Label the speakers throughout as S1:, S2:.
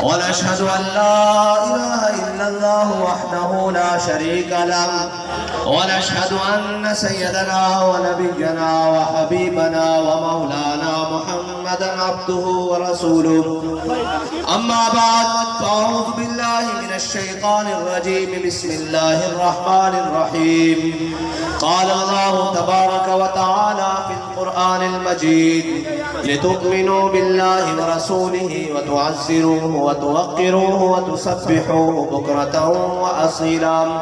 S1: ونشهد أن لا إله إلا الله وحده لا شريك له ونشهد أن سيدنا ونبينا وحبيبنا ومولانا محمدا عبده ورسوله أما بعد فأعوذ بالله من الشيطان الرجيم بسم الله الرحمن الرحيم قال الله تبارك وتعالى في القرآن المجيد لتؤمنوا بالله ورسوله وتعزروه وتوقروه وتسبحوه بكرة وأصيلا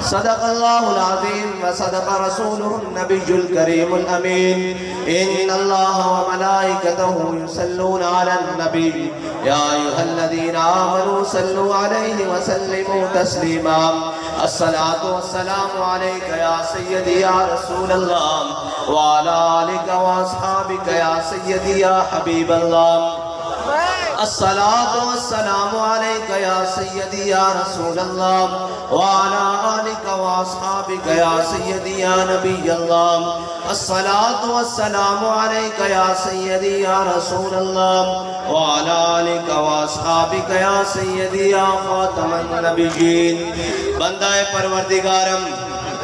S1: صدق الله العظيم وصدق رسوله النبي الكريم الأمين إن الله وملائكته يصلون على النبي يا أيها الذين آمنوا صلوا عليه وسلموا تسليما الصلاة والسلام عليك يا سيدي يا رسول الله وعلى آلك وأصحابك يا سيدي يا حبيب الله الصلاة والسلام عليك يا سيدي يا رسول الله وعلى آلك وأصحابك يا سيدي يا نبي الله الصلاة والسلام عليك يا سيدي يا رسول الله وعلى آلك وأصحابك يا سيدي يا خاتم النبيين بندہ پروردگارم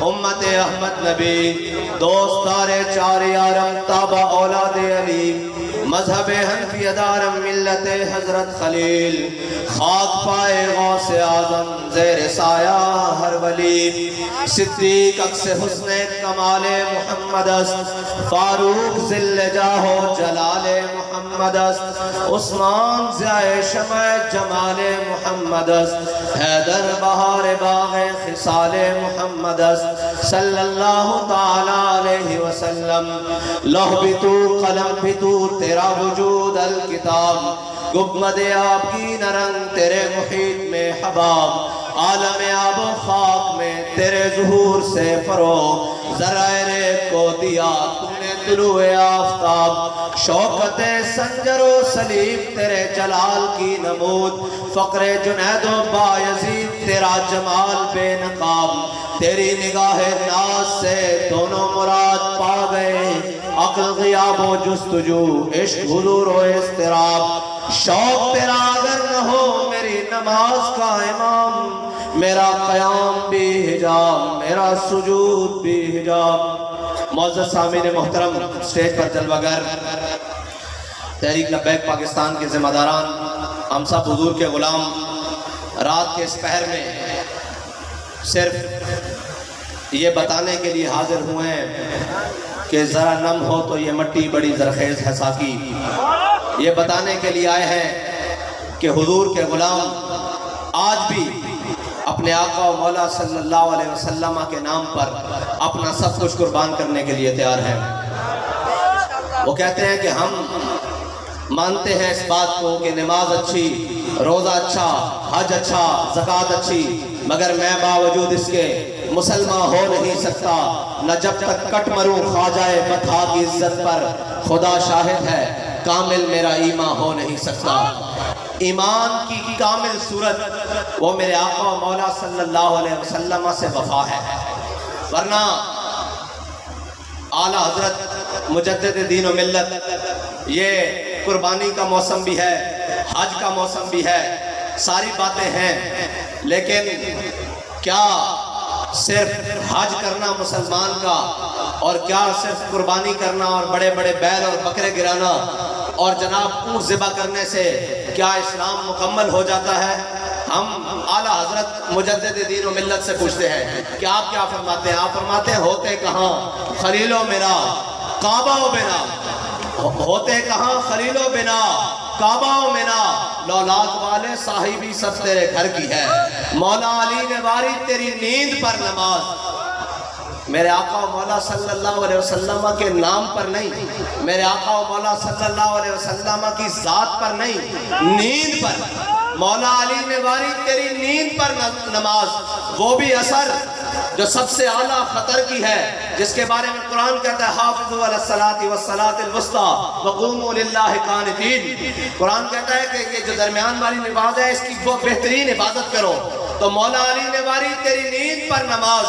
S1: امت احمد نبی دوستار چار یارم تابع اولاد علی مذہب حنفی دارم ملت حضرت خلیل خاک پائے غوث اعظم زیر سایہ ہر ولی صدیق اکس حسن کمال محمد است فاروق ذل جاہ و جلال محمد است عثمان ضیاء شمع جمال محمد است حیدر بہار باغ خصال محمد است صلی اللہ تعالی علیہ وسلم لوح بھی تو قلم بھی تو تیرا وجود الکتاب گنبد آب کی نرنگ تیرے محیط میں حباب عالم آب و خاک میں تیرے ظہور سے فروغ ذرائع ریب کو دیا تم نے طلوع آفتاب شوکت سنجر و سلیب تیرے جلال کی نمود فقر جنید و بایزید تیرا جمال بے نقاب تیری نگاہ ناز سے دونوں مراد پا گئے عقل غیاب و جستجو عشق حضور و اضطراب شوق تیرا اگر نہ ہو میری نماز کا امام میرا قیام بھی حجاب میرا سجود بھی حجاب معزز سامعین محترم سٹیج پر جلوہ گر تحریک لبیک پاکستان کے ذمہ داران ہم سب حضور کے غلام رات کے اس پہر میں صرف یہ بتانے کے لیے حاضر ہوئے ہیں کہ ذرا نم ہو تو یہ مٹی بڑی زرخیز ہے ساقی یہ بتانے کے لیے آئے ہیں کہ حضور کے غلام آج بھی اپنے آقا و مولا صلی اللہ علیہ وسلم کے نام پر اپنا سب کچھ قربان کرنے کے لیے تیار ہیں وہ کہتے ہیں کہ ہم مانتے ہیں اس بات کو کہ نماز اچھی روزہ اچھا حج اچھا زکوٰۃ اچھی مگر میں باوجود اس کے مسلمان ہو نہیں سکتا نہ جب تک کٹ مروں خواجہ بطحا کی عزت پر خدا شاہد ہے کامل میرا ایمان ہو نہیں سکتا ایمان کی کامل صورت وہ میرے آقا و مولا صلی اللہ علیہ وسلم سے وفا ہے ورنہ اعلیٰ حضرت مجدد دین و ملت یہ قربانی کا موسم بھی ہے حج کا موسم بھی ہے ساری باتیں ہیں لیکن کیا صرف حج کرنا مسلمان کا اور کیا صرف قربانی کرنا اور بڑے بڑے بیل اور بکرے گرانا اور جناب اونٹ ذبح کرنے سے کیا اسلام مکمل ہو جاتا ہے ہم اعلیٰ حضرت مجدد دین و ملت سے پوچھتے ہیں کہ آپ کیا فرماتے ہیں آپ فرماتے ہیں ہوتے کہاں خلیل و میرا کعبہ و بنا ہوتے کہاں خلیل و بنا کعبہ و منا لولاد والے صاحبی سب تیرے گھر کی ہے مولا علی نے واری تیری نیند پر نماز میرے آقا و مولا صلی اللہ علیہ وسلم کے نام پر نہیں میرے آقا و مولا صلی اللہ علیہ وسلم کی ذات پر نہیں نیند پر مولا علی نے واری تیری نیند پر نماز وہ بھی اثر جو سب سے اعلیٰ خطر کی ہے جس کے بارے میں قرآن کہتا ہے حافظوا علی الصلاۃ والصلاۃ الوسطیٰ وقوموا للہ قانتین قرآن کہتا ہے کہ یہ جو درمیان والی نماز ہے اس کی وہ بہترین حفاظت کرو تو مولا علی نے واری تیری نیند پر نماز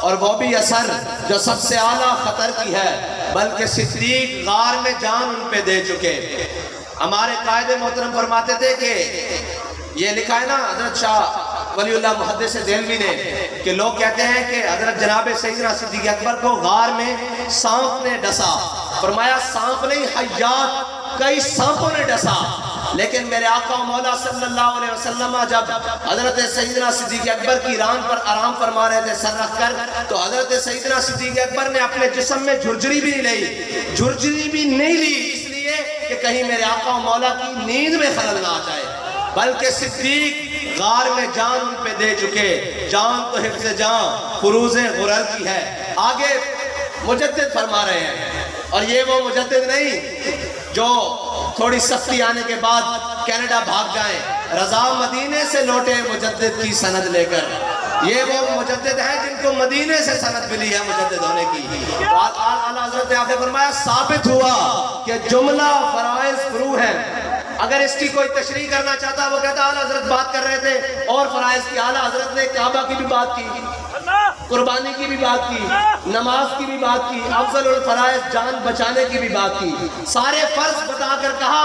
S1: اور وہ بھی اثر جو سب سے اعلیٰ خطر کی ہے بلکہ صدیق غار میں جان ان پہ دے چکے ہمارے قائد محترم فرماتے تھے کہ یہ لکھا ہے نا حضرت شاہ ولی اللہ محدث دہلوی نے کہ لوگ کہتے ہیں کہ حضرت جناب سیدنا صدیق اکبر کو غار میں سانپ نے ڈسا. فرمایا سانپ نہیں، حیات کئی سانپوں نے ڈسا. لیکن میرے آقا و مولا صلی اللہ علیہ وسلم جب حضرت سیدنا صدیق اکبر کی ران پر آرام فرما رہے تھے سر رکھ کر، تو حضرت سیدنا صدیق اکبر نے اپنے جسم میں جھرجری بھی نہیں لی اس لیے کہ کہیں میرے آقا و مولا کی نیند میں خلل نہ آ جائے، بلکہ صدیق غار میں جان ان پہ دے چکے. جان تو حفظ جان فروز غرر کی ہے. آگے مجدد فرما رہے ہیں، اور یہ وہ مجدد نہیں جو تھوڑی سختی آنے کے بعد کینیڈا بھاگ جائیں. رضا مدینے سے لوٹے مجدد کی سند لے کر. یہ وہ مجدد ہیں جن کو مدینے سے سند ملی ہے مجدد ہونے کی. اعلیٰ حضرت نے آگے فرمایا ثابت ہوا کہ جملہ فرائض فرو ہیں. اگر اس کی کوئی تشریح کرنا چاہتا وہ کہتا اعلیٰ حضرت بات کر رہے تھے اور فرائض کی. اعلیٰ حضرت نے کعبہ کی بھی بات کی، قربانی کی بھی بات کی، نماز کی بھی بات کی، افضل الفرائض جان بچانے کی بھی بات کی. سارے فرض بتا کر کہا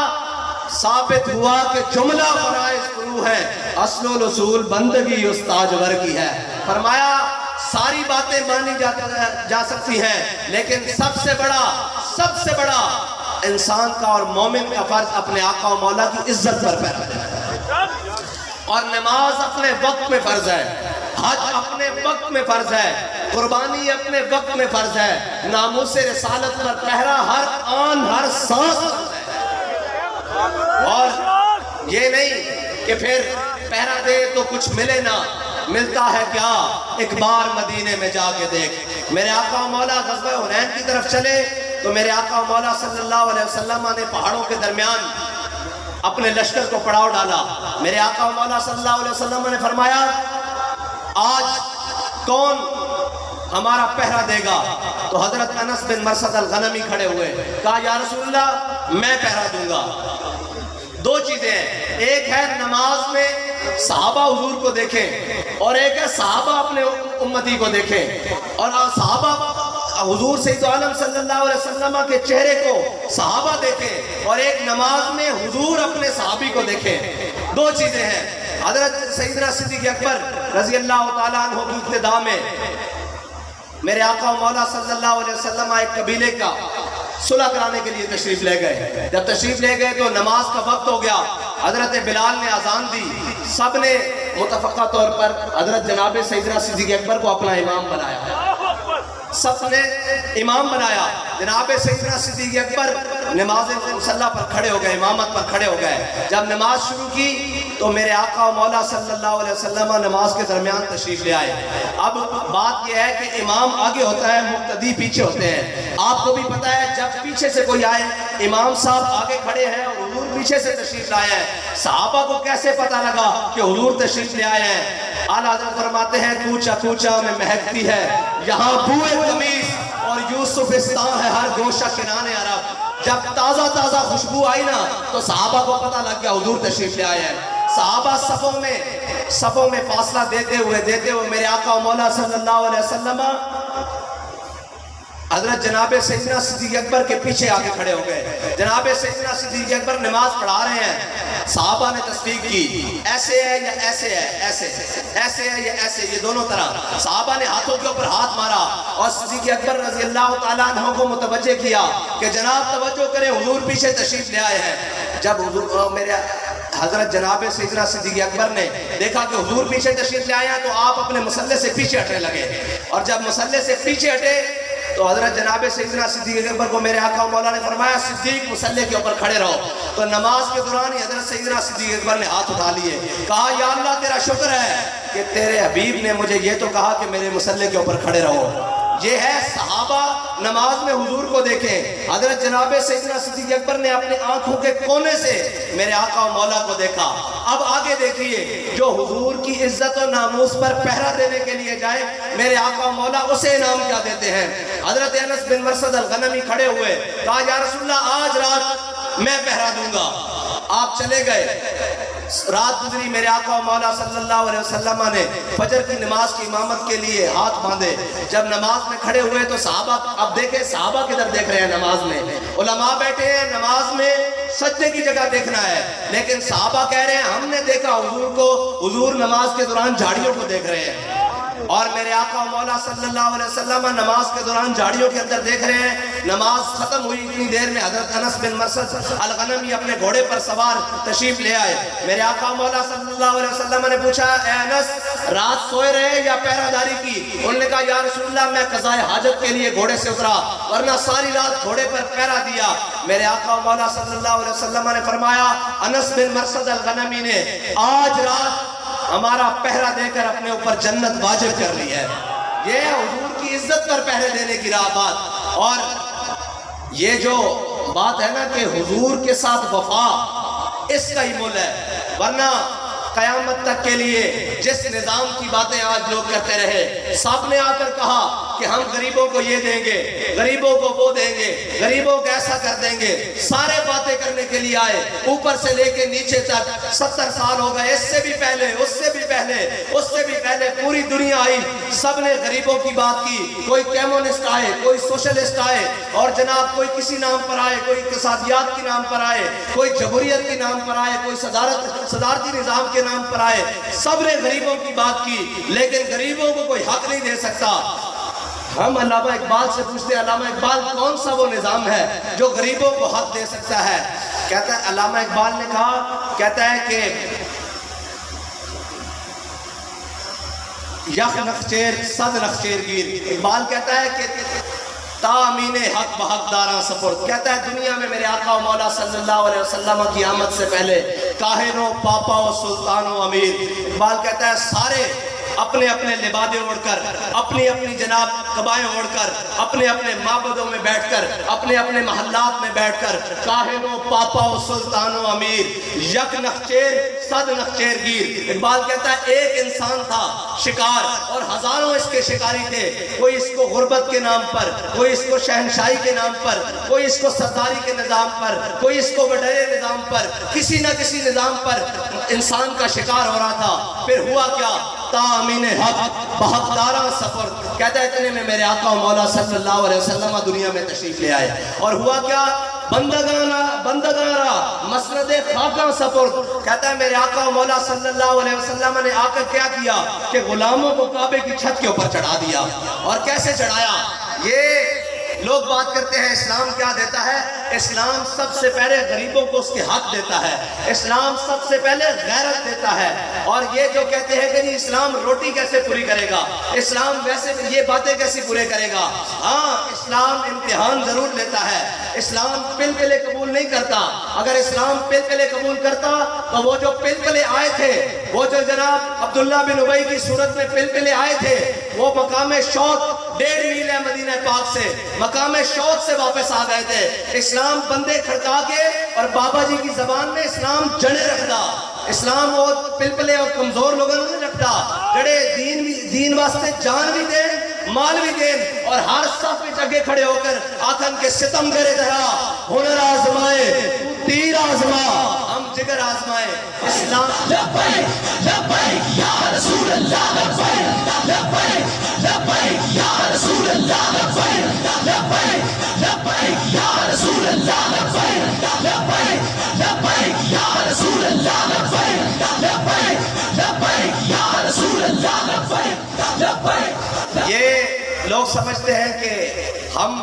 S1: ثابت ہوا کہ جملہ فرائض فرو ہے، اصل الاصول بندگی استاجور کی ہے. فرمایا ساری باتیں مانی جا سکتی ہیں، لیکن سب سے بڑا انسان کا اور مومن کا فرض اپنے آقا و مولا کی عزت پر پیرا ہے. اور نماز اپنے وقت میں فرض ہے، حج اپنے وقت میں فرض ہے، قربانی اپنے وقت میں فرض ہے، ناموس رسالت پر پہرا ہر آن ہر سانس فرض ہے. اور یہ نہیں کہ پھر پہرا دے تو کچھ ملے نہ. ملتا ہے کیا؟ ایک بار مدینے میں جا کے دیکھ. میرے آقا و مولا غزوہ حنین کی طرف چلے تو میرے آقا و مولا صلی اللہ علیہ وسلم نے پہاڑوں کے درمیان اپنے لشکر کو پڑاؤ ڈالا. میرے آقا و مولا صلی اللہ علیہ وسلم نے فرمایا آج کون ہمارا پہرا دے گا؟ تو حضرت انس بن مرثد الغنمی کھڑے ہوئے، کہا یا رسول اللہ میں پہرا دوں گا. دو چیزیں ہیں، ایک ہے نماز میں صحابہ حضور کو دیکھیں، اور ایک ہے صحابہ اپنے امتی کو دیکھیں. اور صحابہ حضور سید عالم صلی اللہ علیہ وسلم کے چہرے کو صحابہ دیکھیں، اور ایک نماز میں حضور اپنے صحابی کو دیکھیں. دو چیزیں ہیں. حضرت سیدنا صدیق اکبر رضی اللہ تعالیٰ عنہ کی ابتدا میں میرے آقا و مولا صلی اللہ علیہ وسلم ایک قبیلے کا صلح کرانے کے لیے تشریف لے گئے. جب تشریف لے گئے تو نماز کا وقت ہو گیا. حضرت بلال نے اذان دی. سب نے متفقہ طور پر حضرت جناب سیدنا صدیق اکبر کو اپنا امام بنایا. سب نے امام بنایا. جناب سیدنا صدیق اکبر نماز مصلی پر کھڑے ہو گئے، امامت پر کھڑے ہو گئے. جب نماز شروع کی تو میرے آقا و مولا صلی اللہ علیہ وسلم نماز کے درمیان تشریف لے آئے. اب بات یہ ہے کہ امام آگے ہوتا ہے، مقتدی پیچھے ہوتے ہیں. آپ کو بھی پتا ہے جب پیچھے سے کوئی آئے، امام صاحب آگے کھڑے ہیں اور حضور پیچھے سے تشریف لائے ہیں. صحابہ کو کیسے پتا لگا کہ حضور تشریف لے آئے ہیں؟ اعلیٰ حضرت فرماتے ہیں کوچا کوچا میں مہکتی ہے یہاں بوئے قمیص، اور یوسفستان ہے ہر گوشہ کنانے عرب. جب تازہ خوشبو آئی نا تو صحابہ کو پتا لگ گیا حضور تشریف لے آئے ہیں. صحابہ صفوں میں فاصلہ دیتے ہوئے میرے آقا و مولا صلی اللہ علیہ وسلم حضرت جناب سیدنا صدیق اکبر کے پیچھے آگے کھڑے ہو گئے. جناب سیدنا صدیق اکبر نماز پڑھا رہے ہیں. صحابہ نے تصدیق کی، ایسے ہے یا ایسے ہے، ایسے ہے یا ایسے، یہ دونوں طرح. صحابہ نے ہاتھوں کے اوپر ہاتھ مارا اور صدیق اکبر رضی اللہ تعالیٰ عنہ کو متوجہ کیا کہ جناب توجہ کریں حضور پیچھے تشریف لے آئے ہیں. جب حضور میرے حضرت جناب سیدنا صدیق اکبر نے دیکھا کہ حضور پیچھے تشریف لے آئے ہیں تو آپ اپنے مصلی سے پیچھے ہٹنے لگے. اور جب مصلی سے پیچھے ہٹے تو حضرت جناب سیدنا صدیق اکبر کو میرے آقا و مولا نے فرمایا صدیق مصلی کے اوپر کھڑے رہو. تو نماز کے دوران ہی حضرت سیدنا صدیق اکبر نے ہاتھ اٹھا لیے، کہا یا اللہ تیرا شکر ہے کہ تیرے حبیب نے مجھے یہ تو کہا کہ میرے مصلی کے اوپر کھڑے رہو. یہ ہے صحابہ نماز میں حضور کو دیکھیں. حضرت جناب سیدنا صدیق اکبر نے اپنے آنکھوں کے کونے سے میرے آقا و مولا کو دیکھا. اب آگے دیکھیے جو حضور کی عزت و ناموس پر پہرا دینے کے لیے جائے میرے آقا و مولا اسے انعام کیا دیتے ہیں. حضرت انس بن مرثد الغنمی کھڑے ہوئے، کہا یا رسول اللہ آج رات میں پہرا دوں گا. آپ چلے گئے. رات گزری، میرے آقا و مولا صلی اللہ علیہ وسلم نے فجر کی نماز کی امامت کے لیے ہاتھ باندھے. جب نماز میں کھڑے ہوئے تو صحابہ، اب دیکھیں صحابہ کدھر دیکھ رہے ہیں نماز میں، علماء بیٹھے ہیں نماز میں سجدے کی جگہ دیکھنا ہے، لیکن صحابہ کہہ رہے ہیں ہم نے دیکھا حضور کو، حضور نماز کے دوران جھاڑیوں کو دیکھ رہے ہیں. اور میرے آقا و مولا صلی اللہ علیہ وسلم نماز کے دوران جھاڑیوں کے اندر دیکھ رہے ہیں. نماز ختم ہوئی اتنی دیر میں حضرت انس بن مرثد الغنمی اپنے گھوڑے پر سوار تشریف لے آئے. میرے آقا و مولا صلی اللہ علیہ وسلم نے پوچھا اے انس رات سوئے رہے یا پہرہ داری کی؟ انہوں نے کہا یا رسول اللہ میں قضاء حاجت کے لیے گھوڑے سے اترا ورنہ ساری رات گھوڑے پر پہرہ دیا. میرے آقا و مولا صلی اللہ علیہ وسلم نے فرمایا انس بن مرثد الغنمی نے آج رات ہمارا پہرہ دے کر اپنے اوپر جنت واجب کر لی ہے. یہ حضور کی عزت پر پہرے دینے کی بات. اور یہ جو بات ہے نا کہ حضور کے ساتھ وفا، اس کا ہی مول ہے. ورنہ قیامت تک کے لیے جس نظام کی باتیں آج لوگ کرتے رہے، سب نے آ کر کہا کہ ہم غریبوں کو یہ دیں گے، غریبوں کو وہ دیں گے، غریبوں کو ایسا کر دیں گے، سارے باتیں کرنے کے لیے آئے. اوپر سے لے کے نیچے تک 70 سال ہو گئے، اس سے بھی پہلے، اس سے بھی پہلے، اس سے بھی پہلے پوری دنیا آئی، سب نے غریبوں کی بات کی. کوئی کمیونسٹ آئے، کوئی سوشلسٹ آئے، اور جناب کوئی کسی نام پر آئے، کوئی اقتصادیات کے نام پر آئے، کوئی جمہوریت کے نام پر آئے، کوئی صدارتی نظام کے نام پر آئے. سب نے غریبوں کی بات کی، لیکن غریبوں کو کوئی حق نہیں دے سکتا. ہم علامہ اقبال سے پوچھتے ہیں علامہ اقبال کون سا وہ نظام ہے جو غریبوں کو حق دے سکتا ہے؟ کہتا ہے علامہ اقبال نے کہا، کہتا ہے کہ یک نخچیر صد نخچیر گیر. اقبال کہتا ہے کہ تامین حق بحق داراں سپرد. کہتا ہے دنیا میں میرے آقا و مولا صلی اللہ علیہ وسلم کی آمد سے پہلے کاہن و پاپا و سلطان و امیر، اقبال کہتا ہے سارے اپنے اپنے لبادے اوڑھ کر، اپنی اپنی جناب قبائیں اوڑھ کر، اپنے اپنے معبدوں میں بیٹھ کر، اپنے اپنے محلات میں بیٹھ کر کاہن و پاپا و سلطان و امیر یک نخچیر صد نخچیر گیر. اقبال کہتا ہے ایک انسان تھا شکار اور ہزاروں اس کے شکاری تھے. کوئی اس کو غربت کے نام پر، کوئی اس کو شہنشاہی کے نام پر، کوئی اس کو سرداری کے نظام پر، کوئی اس کو وڈیرے نظام پر، کسی نہ کسی نظام پر انسان کا شکار ہو رہا تھا. پھر ہوا کیا؟ تامین حق بحق داراں سفر. کہتا ہے اتنے میں میرے آقا و مولا صلی اللہ علیہ وسلم دنیا میں تشریف لے آئے. اور ہوا کیا؟ بندگانا مسند خاکاں سپرد. کہتا ہے میرے آقا و مولا صلی اللہ علیہ وسلم نے آ کر کیا کیا کہ غلاموں کو کعبے کی چھت کے اوپر چڑھا دیا. اور کیسے چڑھایا؟ یہ لوگ بات کرتے ہیں اسلام کیا دیتا ہے. اسلام سب سے پہلے غریبوں کو اس کے حق دیتا ہے. اسلام سب سے پہلے غیرت دیتا ہے. اور یہ جو کہتے ہیں کہ اسلام روٹی کیسے پوری کرے گا، اسلام ویسے یہ باتیں کیسے پورے کرے گا. ہاں اسلام امتحان ضرور لیتا ہے. اسلام پلپلے قبول نہیں کرتا. اگر اسلام پلپلے قبول کرتا تو وہ جو پلپلے آئے تھے، وہ جو جناب عبداللہ بن ابی کی صورت میں پلپلے آئے تھے، وہ مقام شوق 1.5 میل ہے مدینہ پاک سے، مقام شوق سے واپس آ گئے تھے. اسلام بندے کھڑکا کے اور بابا جی کی زبان میں اسلام جڑے رکھتا. اسلام وہ پلپلے اور کمزور لوگوں نے رکھتا جڑے دین واسطے جان بھی دیں، مال بھی دیں، اور ہر صف میں جگہ کھڑے ہو کر آکھن کے ستم کرے دھرا ہنر آزمائے تیر آزما ہم جگر آزمائے. اسلام
S2: لبیک لبیک یا رسول اللہ، لبیک لبیک لبیک یا رسول اللہ، لبیک لبیک لبیک یا رسول اللہ، لبیک لبیک لبیک یا رسول اللہ، لبیک لبیک لبیک یا رسول اللہ، لبیک لبیک.
S1: یہ لوگ سمجھتے ہیں کہ ہم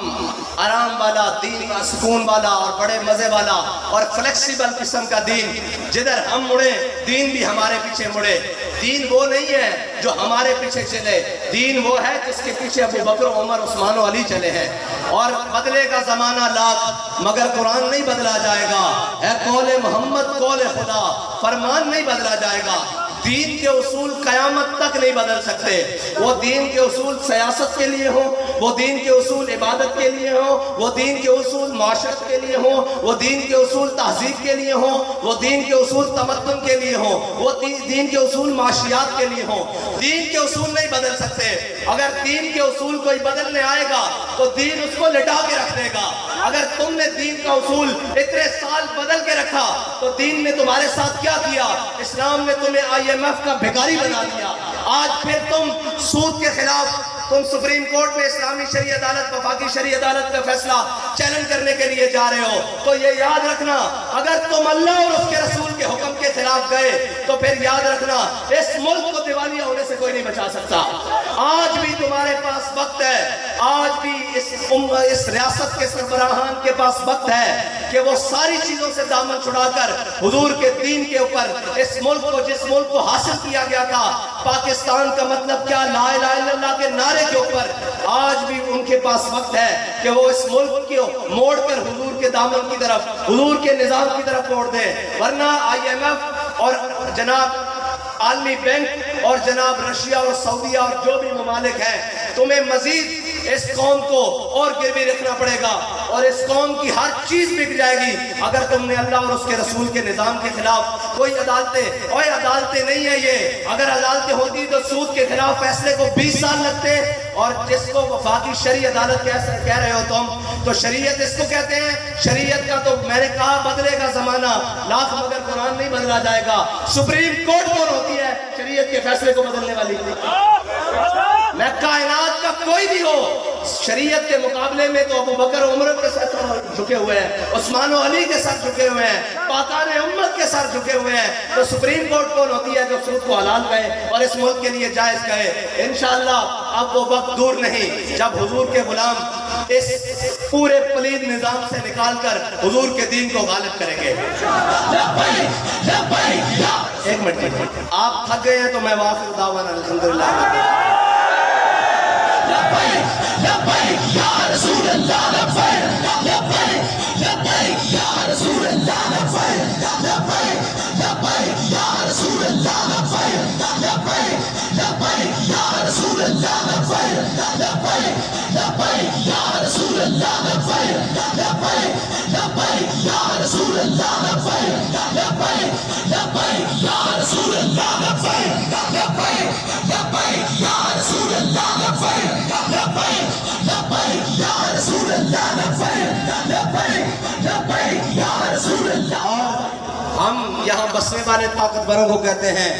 S1: آرام والا دین کا سکون والا اور بڑے مزے والا اور فلیکسیبل قسم کا دین، جدھر ہم مڑے دین بھی ہمارے پیچھے مڑے. دین وہ نہیں ہے جو ہمارے پیچھے چلے، دین وہ ہے جس کے پیچھے ابو بکر عمر عثمان و علی چلے ہیں. اور بدلے گا زمانہ لاکھ مگر قرآن نہیں بدلا جائے گا. اے قول محمد قول خدا، فرمان نہیں بدلا جائے گا. دین کے اصول قیامت تک نہیں بدل سکتے. وہ دین کے اصول سیاست کے لیے ہوں, وہ دین کے اصول عبادت کے لیے ہوں, وہ دین کے اصول معاشرت کے لیے ہوں, وہ دین کے اصول تہذیب کے لیے ہوں, وہ دین کے اصول تمدن کے لیے ہوں, وہ دین کے اصول معاشیات کے لیے ہوں. دین کے اصول نہیں بدل سکتے. اگر دین کے اصول کوئی بدلنے آئے گا تو دین اس کو لٹا کے رکھ دے گا. اگر تم نے دین کا اصول اتنے سال بدل کے رکھا تو دین نے تمہارے ساتھ کیا کیا؟ اسلام نے تمہیں IMF کا بھکاری بنا دیا. آج پھر تم سود کے خلاف تم سپریم کورٹ میں اسلامی شرعی عدالت وفاقی شرعی عدالت کا فیصلہ چیلنج کرنے کے لیے جا رہے ہو. تو یہ یاد رکھنا, اگر تم اللہ اور اس کے رسول کے حکم کے خلاف گئے تو پھر یاد رکھنا اس ملک کو دیوالیہ ہونے سے کوئی نہیں بچا سکتا. آج بھی تمہارے پاس وقت ہے, آج بھی اس ریاست کے سربراہان کے پاس وقت ہے کہ وہ ساری چیزوں سے دامن چھڑا کر حضور کے دین کے اوپر اس ملک کو, جس ملک کو حاصل کیا گیا تھا پاکستان کا مطلب کیا, لا الہ الا اللہ کے نعرے کے اوپر, آج بھی ان کے پاس وقت ہے کہ وہ اس ملک کو موڑ کر حضور کے دامن کی طرف, حضور کے نظام کی طرف موڑ دیں. ورنہ IMF اور جناب عالمی بینک اور جناب رشیا اور سعودیہ اور جو بھی ممالک ہیں, تمہیں مزید اس قوم کو اور گروی رکھنا پڑے گا اور اس قوم کی ہر چیز بک جائے گی اگر تم نے اللہ اور اس کے رسول کے نظام کے خلاف کوئی عدالتیں, اور عدالتیں نہیں ہیں یہ, اگر عدالتیں ہوتی تو سود کے خلاف فیصلے کو 20 سال لگتے. اور جس کو وفاقی شرعی عدالت کہہ رہے ہو تم, تو شریعت اس کو کہتے ہیں. شریعت کا تو میں نے کہا بدلے گا زمانہ لاکھ مگر قرآن نہیں بدلا جائے گا. سپریم کورٹ کون ہوتی ہے شریعت کے فیصلے کو بدلنے والی؟ میں کائنات کا کوئی بھی ہو, شریعت کے مقابلے میں تو ابو بکر عمر کے ساتھ جھکے ہوئے ہیں, عثمان و علی کے ساتھ جھکے ہوئے ہیں, پاکان امت کے ساتھ جھکے ہوئے ہیں. تو سپریم کورٹ کون ہوتی ہے جو سود کو حلال کہے اور اس ملک کے لیے جائز کہے؟ انشاءاللہ اب وہ وقت دور نہیں جب حضور کے غلام اس پورے پلید نظام سے نکال کر حضور کے دین کو غالب کریں گے. ایک منٹ, آپ تھک گئے ہیں تو میں واخر دعوانا الحمدللہ.
S2: لبیک یا رسول اللہ, لبیک لبیک لبیک یا رسول اللہ, لبیک لبیک لبیک یا رسول اللہ, لبیک لبیک لبیک یا رسول اللہ, لبیک لبیک لبیک یا رسول اللہ, لبیک لبیک لبیک یا رسول اللہ, لبیک لبیک لبیک یا رسول اللہ, لبیک لبیک لبیک یا رسول اللہ, لبیک لبیک لبیک یا رسول اللہ, لبیک لبیک لبیک یا رسول اللہ.
S1: ہم یہاں بسنے والے طاقتوروں کو کہتے ہیں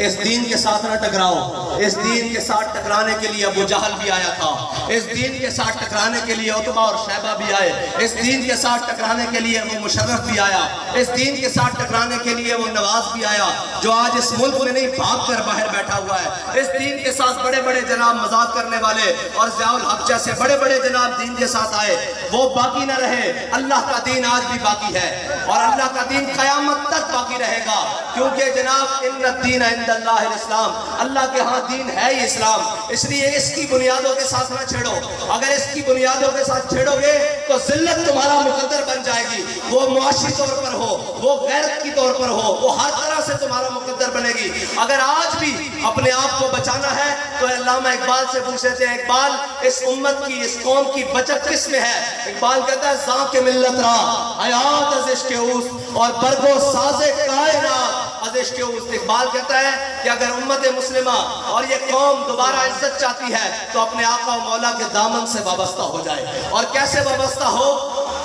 S1: اس دین کے ساتھ نہ ٹکراؤ. اس دین کے ساتھ ٹکرانے کے لیے ابو جہل بھی آیا تھا, اس دین کے ساتھ ٹکرانے کے لیے عتبہ اور شیبہ بھی آئے, اس دین کے ساتھ ٹکرانے کے لیے وہ مشرف بھی آیا, اس دین کے ساتھ ٹکرانے کے لیے وہ نواز بھی آیا جو آج اس ملک میں نہیں بھاگ کر باہر بیٹھا ہوا ہے. اس دین کے ساتھ بڑے بڑے جناب مذاق کرنے والے اور ضیاء الحق جیسے بڑے بڑے جناب دین کے ساتھ آئے, وہ باقی نہ رہے. اللہ کا دین آج بھی باقی ہے اور اللہ کا دین قیامت تک باقی رہے گا, کیونکہ جناب ان الدین عند اللہ الاسلام, اللہ کے ہاں دین ہے ہی اسلام. اس لیے اس کی بنیادوں کے ساتھ نہ چھیڑو. اگر اس کی بنیادوں کے ساتھ چھیڑو گے تو ذلت تمہارا مقدر بن جائے گی, وہ معاشی طور پر ہو, وہ غیرت کی طور پر ہو, وہ ہر طرح سے تمہارا مقدر بنے گی. اگر آج بھی اپنے آپ کو بچانا ہے تو علامہ اقبال سے پوچھ لیتے ہیں, اقبال اس امت کی, اس قوم کی بچت کس میں ہے؟ اقبال کہتا ہے زاں کے ملت را حیات از عشق اوست اور برگو ساز کائنات از عشق اوست. اقبال کہتا ہے کہ اگر امت مسلمہ اور یہ قوم دوبارہ عزت چاہتی ہے تو اپنے آقا و مولا کے دامن سے وابستہ ہو جائے. اور کیسے وابستہ ہو؟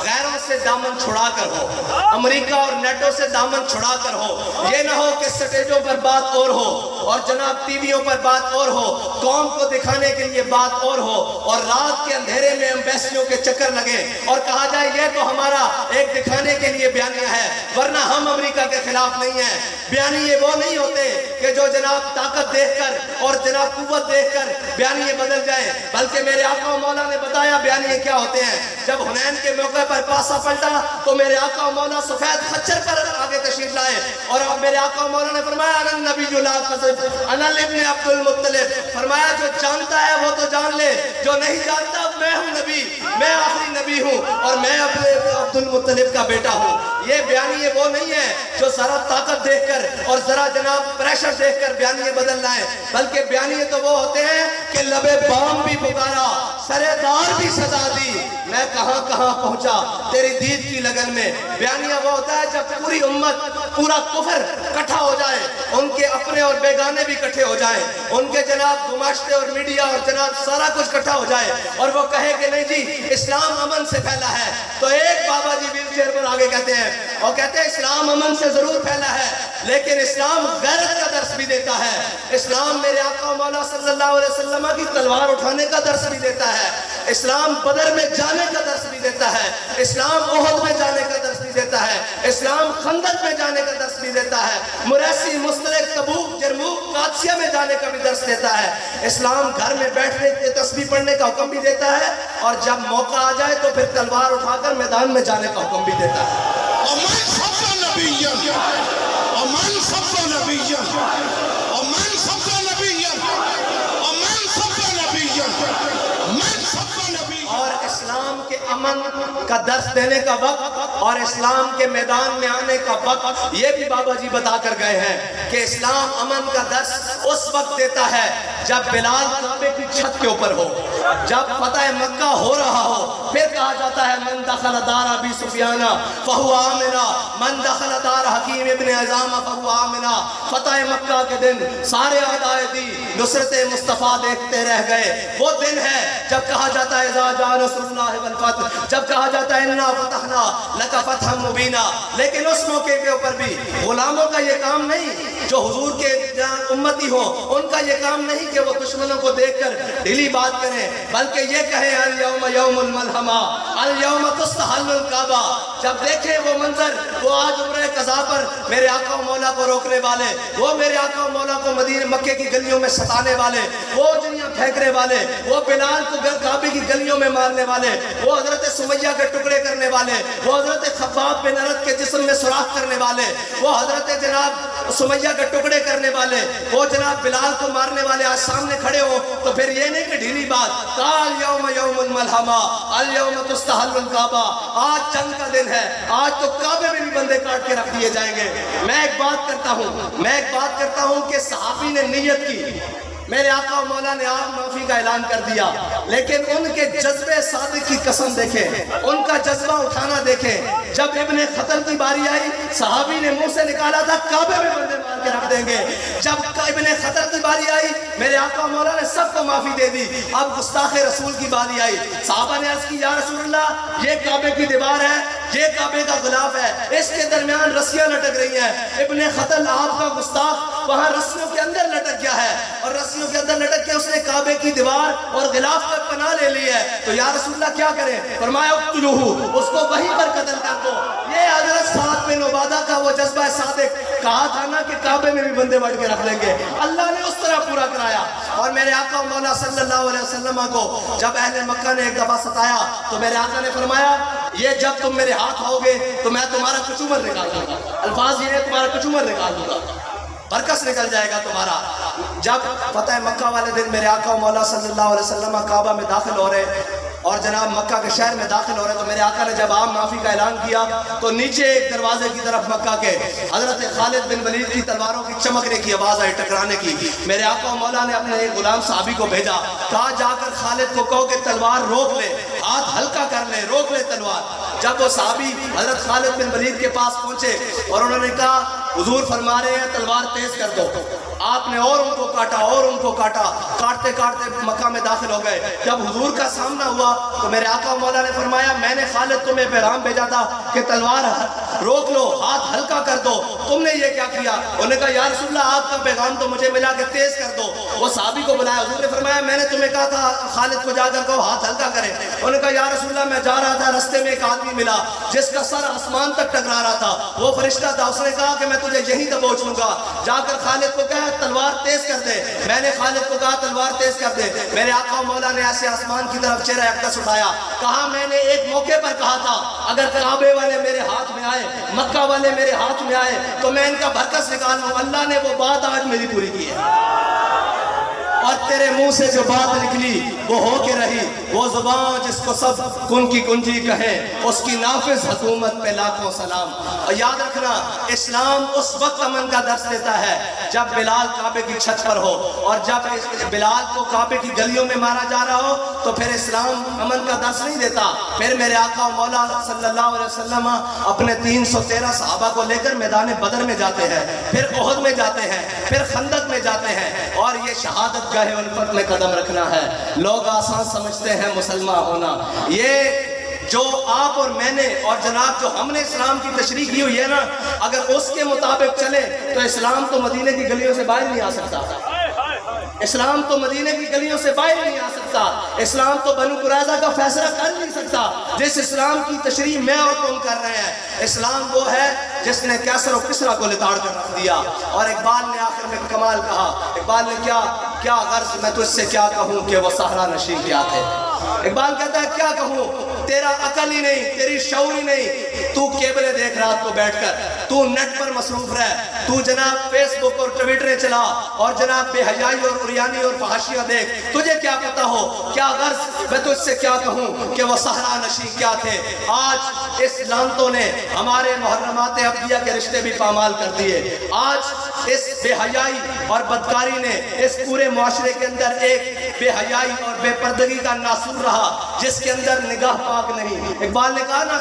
S1: غیروں سے دامن چھڑا کر ہو, امریکہ اور نیٹو سے دامن چھڑا کر ہو. یہ نہ ہو کہ سٹیجوں پر بات اور ہو اور جناب ٹی ویوں پر بات اور ہو, قوم کو دکھانے کے لیے بات اور ہو, اور رات کے اندھیرے میں ایمبیسیوں کے چکر لگے اور کہا جائے یہ تو ہمارا ایک دکھانے کے لیے بیانیہ ہے, ورنہ ہم امریکہ کے خلاف نہیں ہیں. بیانیے وہ نہیں ہوتے کہ جو جناب طاقت دیکھ کر اور جناب قوت دیکھ کر بیانیے بدل جائے, بلکہ میرے آقا و مولا نے بتایا بیانیے کیا ہوتے ہیں. جب حنین کے موقع پر پاسا پلٹا تو میرے آقا و مولا سفید خچر پر آگے تشریف لائے اور میرے آقا و مولا نے فرمایا النبی لا کذب انا ابن عبد المطلب، فرمایا جو جانتا ہے وہ تو جان لے، جو نہیں جانتا میں ہوں نبی، میں آخری نبی ہوں اور میں اپنے عبد المطلب کا بیٹا ہوں۔ یہ بیانیے وہ نہیں ہے جو ذرا طاقت دیکھ کر اور ذرا جناب پریشر دیکھ کر بیانیے بدل لائیں، بلکہ بیانیے تو وہ ہوتے ہیں کہ لبے بام بھی پکارا، سرے دار بھی سزا دی، میں کہاں کہاں پہنچا تیری دید کی لگن میں۔ بیانیہ وہ ہوتا ہے جب پوری امت، پورا کفر کٹھا ہو جائے، ان کے اپنے اور بیگانے بھی کٹھے ہو جائیں، ان کے جناب گماشتے اور میڈیا اور جناب سارا کچھ کٹھا ہو جائے اور وہ کہے کہ نہیں جی اسلام امن سے پھیلا ہے، تو ایک بابا جی ویل چیئر پر آگے کہتے ہیں اور کہتے ہیں اسلام امن سے ضرور پھیلا ہے لیکن اسلام غیرت کا درس بھی دیتا ہے، اسلام میرے آقا و مولا صلی اللہ علیہ وسلم کی تلوار اٹھانے کا درس بھی دیتا ہے، اسلام بدر میں جانے کا درس بھی دیتا ہے، اسلام احد میں جانے کا درس بھی دیتا ہے، اسلام خندق میں جانے کا درس بھی دیتا ہے، مریسی، مستلق، تبوک، جرموک، قادسیہ میں جانے کا بھی درس دیتا ہے، اسلام گھر میں بیٹھنے کے تسبیح پڑھنے کا حکم بھی دیتا ہے اور جب موقع آ جائے تو پھر تلوار اٹھا کر میدان میں جانے کا حکم بھی دیتا ہے۔
S2: ومن صف نبيا ومن صف نبيا ومن صف نبيا ومن صف نبيا من صف نبيا۔
S1: اور اسلام کے امن کا درس دینے کا وقت اور اسلام کے میدان میں آنے کا وقت یہ بھی بابا جی بتا کر گئے ہیں کہ اسلام امن کا درس اس وقت دیتا ہے جب بلال کعبے کی چھت کے اوپر ہو، جب فتح مکہ ہو رہا ہو، پھر کہا جاتا ہے من دخل دار ابی سفیان فہو آمنا، من دخل دار حکیم ابن حزام فہو آمنا۔ فتح مکہ کے دن سارے اعدائے دی نصرت مصطفیٰ دیکھتے رہ گئے، وہ دن ہے جب کہا جاتا ہے اذا جاء نصر اللہ والفتح، جب کہا جاتا ہے انا فتحنا لک فتحا مبینا۔ لیکن اس موقع کے اوپر بھی غلاموں کا یہ کام نہیں، جو حضور کے امتی ہوں ان کا یہ کام نہیں کہ وہ دشمنوں کو دیکھ کر ڈھیلی بات کریں، بلکہ یہ کہیں الیوم یوم الملحمہ الیوم تستحل الکعبہ۔ جب دیکھیں وہ منظر، وہ آج عمرہ قضا پر میرے آقا و مولا کو روکنے والے، وہ میرے آقا و مولا کو مدینہ مکے کی گلیوں میں ستانے والے، وہ جنیاں پھینکنے والے، وہ بلال کو کعبے کی گلیوں میں مارنے والے، وہ حضرت سمیہ کے ٹکڑے کرنے والے، وہ حضرت خباب بن ارت کے جسم میں سوراخ کرنے والے، وہ حضرت جناب سمیہ کے ٹکڑے کرنے والے، وہ جناب بلال کو مارنے والے آج سامنے کھڑے ہو تو پھر یہ نہیں کہ ڈھیلی بات، قال یوم یوم الملحمہ الیوم تستحل الکعبہ، آج جنگ کا دن ہے، آج تو کعبے میں بھی بندے کاٹ کے رکھ دیے جائیں گے۔ میں ایک بات کرتا ہوں کہ صحابی نے نیت کی، میرے آقا و مولا نے آپ معافی کا اعلان کر دیا، لیکن ان کے جذبے صادق کی قسم دیکھیں، ان کا جذبہ اٹھانا دیکھیں۔ جب ابن خطل کی باری آئی، صحابی نے منہ سے نکالا تھا کعبے میں بندے مار کے رکھ دیں گے۔ جب ابن خطل کی باری آئی، میرے آقا و مولا نے سب کو معافی دے دی۔ اب گستاخ رسول کی باری آئی، صحابہ نے عرض کی یا رسول اللہ یہ کعبے کی دیوار ہے، یہ کعبے کا غلاف ہے، اس کے درمیان رسیاں لٹک رہی ہیں۔ ابن خطل آپ کا گستاخ وہاں رسیوں کے اندر لٹک گیا ہے اور رسیوں کے اندر لٹک کے اس نے کعبے کی دیوار اور غلاف پر پناہ لے لی ہے، تو یا رسول اللہ کیا کریں؟ فرمایا اقتلوہ، اس کو وہیں پر قتل کر دو۔ یہ حضرت سعد بن عبادہ کا وہ جذبہ صادق، کہا تھا نا کہ کعبے میں بھی بندے بڑھ کے رکھ لیں گے، اللہ نے اس طرح پورا کرایا۔ اور میرے آقا و مولا صلی اللہ علیہ وسلم کو جب اہل مکہ نے ایک دفعہ ستایا تو میرے آقا نے فرمایا یہ جب تم میرے ہاتھ آؤ گے تو میں تمہارا کچومر نکال دوں گا، الفاظ یہ ہے تمہارا کچومر نکال دوں گا، برکس نکل جائے گا تمہارا۔ جب فتح مکہ والے دن میرے آقا و مولا صلی اللہ علیہ وسلم کعبہ میں داخل ہو رہے اور جناب مکہ کے شہر میں داخل ہو رہے تو میرے آقا نے جب عام معافی کا اعلان کیا تو نیچے ایک دروازے کی طرف مکہ کے حضرت خالد بن ولید کی تلواروں کی چمکنے کی آواز آئی، ٹکرانے کی۔ میرے آقا و مولا نے اپنے ایک غلام صحابی کو بھیجا، کہا جا کر خالد کو کہو کہ تلوار روک لے، ہاتھ ہلکا کر لے، روک لے تلوار۔ جب وہ صحابی حضرت خالد بن ولید کے پاس پہنچے اور انہوں نے کہا حضور فرما رہے ہیں تلوار تیز کر دو، آپ نے اور ان کو کاٹا اور ان کو کاٹا، کاٹتے کاٹتے مکہ میں داخل ہو گئے۔ جب حضور کا سامنا ہوا تو میرے آقا و مولا نے فرمایا میں نے خالد تمہیں پیغام بھیجا تھا کہ تلوار روک لو، ہاتھ ہلکا کر دو، تم نے یہ کیا کیا؟ انہوں نے کہا یا رسول اللہ آپ کا پیغام تو مجھے ملا کہ تیز کر دو۔ وہ صحابی کو بلایا، حضور نے فرمایا میں نے تمہیں کہا تھا خالد کو جا کر کہو ہاتھ ہلکا کرے۔ انہوں نے کہا یا رسول اللہ میں جا رہا تھا، رستے میں ایک آدمی ملا جس کا سر آسمان تک ٹکرا رہا تھا، وہ فرشتہ تھا، اس نے کہا کہ میں تجھے یہیں دبوچ لوں گا، جا کر خالد کو کہا تلوار تیز کر دے۔ میں نے خالد کو کہا تلوار تیز کر دے۔ میرے آقا و مولا نے ایسے آسمان کی طرف چہرہ اقدس اٹھایا، کہا میں نے ایک موقع پر کہا تھا اگر کعبے والے میرے ہاتھ میں آئے مکہ والے میرے ہاتھ میں آئے تو میں ان کا برکس نکال لوں. اللہ نے وہ بات آج میری پوری کی ہے. اور تیرے منہ سے جو بات نکلی وہ ہو کے رہی. وہ زبان جس کو سب کن کی کنجی کہیں اس کی نافذ حکومت پہ لاکھوں سلام. اور یاد رکھنا اسلام اس وقت امن کا درس دیتا ہے جب بلال کعبے کی چھت پر ہو, اور جب بلال کو کعبے کی گلیوں میں مارا جا رہا ہو تو پھر اسلام امن کا درس نہیں دیتا. پھر میرے آقا و مولا صلی اللہ علیہ وسلم اپنے 313 صحابہ کو لے کر میدان بدر میں جاتے ہیں, پھر احد میں جاتے ہیں, پھر خندق میں جاتے ہیں, اور یہ شہادت گاہ الفت میں قدم رکھنا ہے. لوگ آسان سمجھتے ہیں مسلمان ہونا. یہ جو آپ اور میں نے اور جناب جو ہم نے اسلام کی تشریح کی ہوئی ہے نا, اگر اس کے مطابق چلے تو اسلام تو مدینے کی گلیوں سے باہر نہیں آ سکتا. اسلام تو مدینے کی گلیوں سے باہر نہیں آ سکتا. اسلام تو بنو قریظہ کا فیصلہ کر نہیں سکتا جس اسلام کی تشریح میں اور تم کر رہے ہیں. اسلام وہ ہے جس نے کیسر و کسرا کو لتاڑ کر رکھ دیا. اور اقبال نے آخر میں کمال کہا. اقبال نے کیا غرض میں تجھ سے کیا کہوں کہ وہ صحرا نشین کیا تھے. اقبال کہتا ہے کیا کہوں, تیرا عقل ہی نہیں, تیری شعور ہی نہیں. تو کیبلیں دیکھ رات کو بیٹھ کر, تو نیٹ پر مصروف رہ, تو جناب فیس بک اور ٹویٹریں چلا, اور جناب بے حیائی اور عریانی اور فحاشیاں دیکھ. تجھے کیا پتا ہو کیا غرض میں تجھ سے کیا کہوں کہ وہ صحرا نشین کیا تھے. آج اس لعنتوں نے ہمارے محرمات عبدیہ کے رشتے بھی پامال کر دیے. آج اس بے حیائی اور بدکاری نے اس پورے معاشرے کے اندر ایک بے حیائی اور بے پردگی کا ناسور رہا جس کے اندر نگاہ پاک نہیں. اقبال نے کہا نا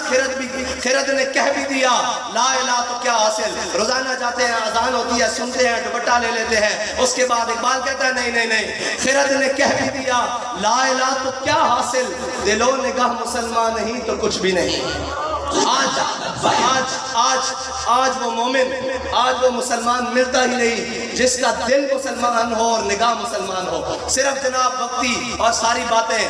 S1: خرد نے کہہ بھی دیا لا الہ تو کیا حاصل. روزانہ جاتے ہیں, اذان ہوتی ہے, سنتے ہیں, دوپٹہ لے لیتے ہیں. اس کے بعد اقبال کہتا ہے نہیں, خرد نے کہہ بھی دیا لا الہ تو کیا حاصل. دل و نگاہ مسلمان نہیں تو کچھ بھی نہیں. آج وہ مومن, آج وہ مسلمان ملتا ہی نہیں جس کا دل مسلمان ہو اور نگاہ مسلمان ہو. صرف جناب وقتی اور ساری باتیں,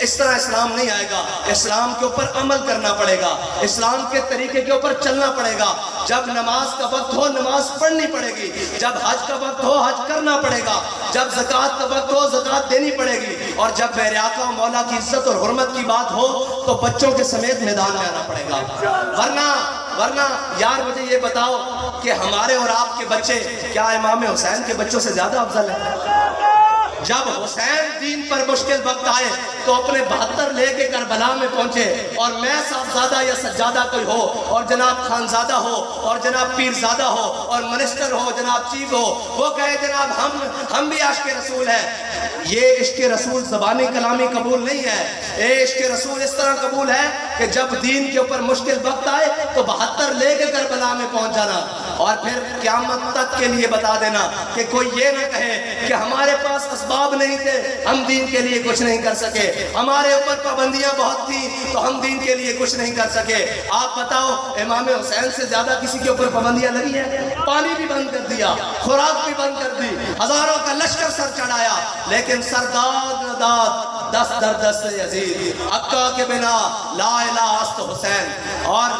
S1: اس طرح اسلام نہیں آئے گا. اسلام کے اوپر عمل کرنا پڑے گا, اسلام کے طریقے کے اوپر چلنا پڑے گا. جب نماز کا وقت ہو نماز پڑھنی پڑے گی, جب حج کا وقت ہو حج کرنا پڑے گا, جب زکوٰۃ کا وقت ہو زکوٰۃ دینی پڑے گی, اور جب میرے آقا و مولا کی عزت اور حرمت کی بات ہو تو بچوں کے سمیت میدان میں آنا پڑے گا. ورنہ یار مجھے یہ بتاؤ کہ ہمارے اور آپ کے بچے کیا امام حسین کے بچوں سے زیادہ افضل ہیں؟ جب حسین دین پر مشکل وقت آئے تو اپنے 72 لے کے کربلا میں پہنچے, اور میں صاحبزادہ یا سجادہ کوئی ہو, اور جناب خانزادہ ہو, اور جناب پیرزادہ ہو, اور منسٹر ہو, جناب چیف ہو, وہ کہے جناب ہم بھی عاشق رسول ہیں. یہ عشق رسول زبانی کلامی قبول نہیں ہے. یہ عشق رسول اس طرح قبول ہے کہ جب دین کے اوپر مشکل وقت آئے تو 72 لے کے کربلا میں پہنچ جانا, اور پھر قیامت تک کے لیے بتا دینا کہ کوئی یہ نہ کہے کہ ہمارے پاس اسباب نہیں تھے, ہم دین کے لیے کچھ نہیں کر سکے, ہمارے اوپر پابندیاں بہت تھیں تو ہم دین کے لیے کچھ نہیں کر سکے. آپ بتاؤ امام حسین سے زیادہ کسی کے اوپر پابندیاں لگی ہیں؟ پانی بھی بند کر دیا, خوراک بھی بند کر دی, ہزاروں کا لشکر سر چڑھایا, لیکن سرداد نہ داد دست در دست یزید, عقا کے بنا لا الہ است حسین. اور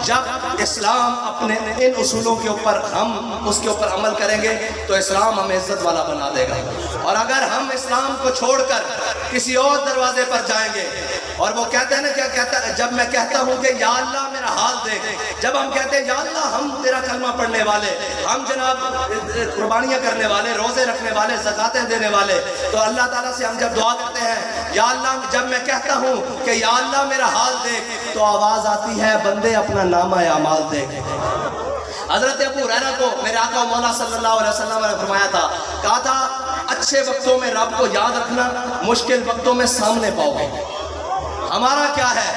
S1: جب اسلام اپنے ان اصولوں کے اوپر ہم اس کے اوپر عمل کریں گے تو اسلام ہمیں عزت والا بنا دے گا. اور اگر ہم اسلام کو چھوڑ کر کسی اور دروازے پر جائیں گے, اور وہ کہتے ہیں نا کیا کہتا ہے, جب میں کہتا ہوں کہ یا اللہ میرا حال دیکھ, جب ہم کہتے ہیں یا اللہ ہم تیرا کلمہ پڑھنے والے, ہم جناب قربانیاں کرنے والے, روزے رکھنے والے, زکاتیں دینے والے, تو اللہ تعالیٰ سے ہم جب دعا کرتے ہیں یا اللہ, جب میں کہتا ہوں کہ یا اللہ میرا حال دیکھ, تو آواز آتی ہے بندے اپنا نامہ اعمال دیکھ. حضرت ابو ہریرہ کو میرے آقا و مولا صلی اللہ علیہ وسلم نے فرمایا تھا, کہا تھا اچھے وقتوں میں رب کو یاد رکھنا, مشکل وقتوں میں سامنے پاؤ گے. ہمارا کیا ہے,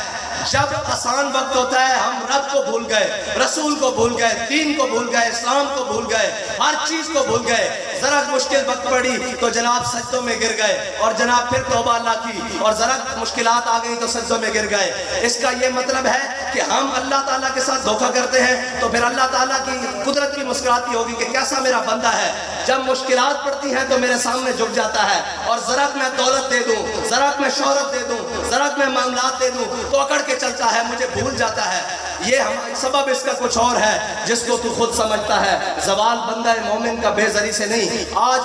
S1: جب آسان وقت ہوتا ہے ہم رب کو بھول گئے, رسول کو بھول گئے, دین کو بھول گئے, اسلام کو بھول گئے, ہر چیز کو بھول گئے. ذرا مشکل وقت پڑی تو جناب سجدوں میں گر گئے, اور جناب پھر توبہ اللہ کی, اور ذرا مشکلات آ گئی تو سجدوں میں گر گئے. اس کا یہ مطلب ہے کہ ہم اللہ تعالیٰ کے ساتھ دھوکہ کرتے ہیں تو پھر اللہ تعالیٰ کی قدرت کی مسکراتی ہوگی کہ کیسا میرا بندہ ہے, جب مشکلات پڑتی ہیں تو میرے سامنے جھک جاتا ہے, اور ذرا میں دولت دے دوں, ذرا میں شہرت دے دوں, ذرا میں معاملات دے دوں تو اکڑ کے چلتا ہے, مجھے بھول جاتا ہے. یہ سبب اس کا کچھ اور ہے جس کو تو خود سمجھتا ہے. زوال بندہ مومن کا بے زری سے نہیں. آج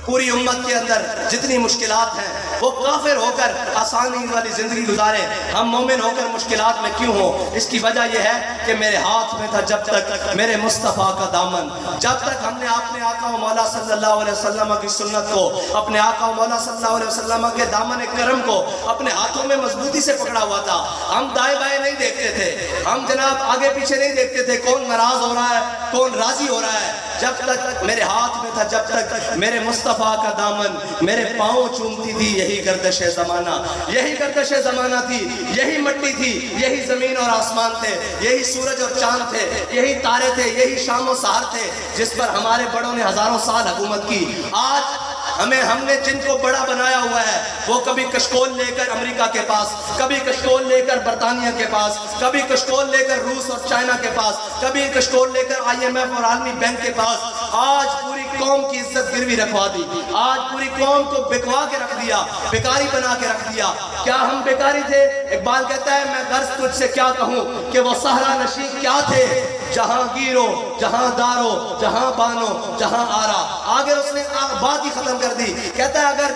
S1: پوری امت کے اندر جتنی مشکلات ہیں, وہ کافر ہو کر آسانی والی زندگی گزارے، ہم مومن ہو کر مشکلات میں کیوں ہوں؟ اس کی وجہ یہ ہے کہ میرے ہاتھ میں تھا جب تک میرے مصطفیٰ کا دامن، جب تک ہم نے اپنے آقا و مولا صلی اللہ علیہ وسلم کی سنت کو، اپنے آقا و مولا صلی اللہ علیہ وسلم کے دامن کرم کو اپنے ہاتھوں میں مضبوطی سے پکڑا ہوا تھا، ہم دائیں بائیں نہیں دیکھتے تھے، ہم جناب آگے پیچھے نہیں دیکھتے تھے کون ناراض ہو رہا ہے کون راضی ہو رہا ہے، جب تک میرے ہاتھ میں تھا جب تک میرے مصطفیٰ کا دامن، میرے پاؤں چومتی تھی یہی گردش زمانہ، یہی گردش زمانہ تھی، یہی مٹی تھی، یہی زمین اور آسمان تھے، یہی سورج اور چاند تھے، یہی تارے تھے، یہی شام و سحر تھے جس پر ہمارے بڑوں نے ہزاروں سال حکومت کی۔ آج ہم نے جن کو بڑا بنایا ہوا ہے وہ کبھی کشکول لے کر امریکہ کے پاس، کبھی کشکول لے کر برطانیہ کے پاس، کبھی کشکول لے کر روس اور چائنا کے پاس، کبھی کشکول لے کر IMF اور عالمی بینک کے پاس، آج پوری قوم کی عزت گروی رکھوا دی، آج پوری قوم کو بکوا کے رکھ دیا، بیکاری بنا کے رکھ دیا۔ کیا ہم بیکاری تھے؟ اقبال کہتا ہے میں غرض تجھ سے کیا کہوں کہ وہ صحرا نشین کیا تھے، جہاں گیرو جہاں دارو جہاں بانو جہاں آرا۔ آگے اس نے بات ہی ختم کر دی، کہتا ہے اگر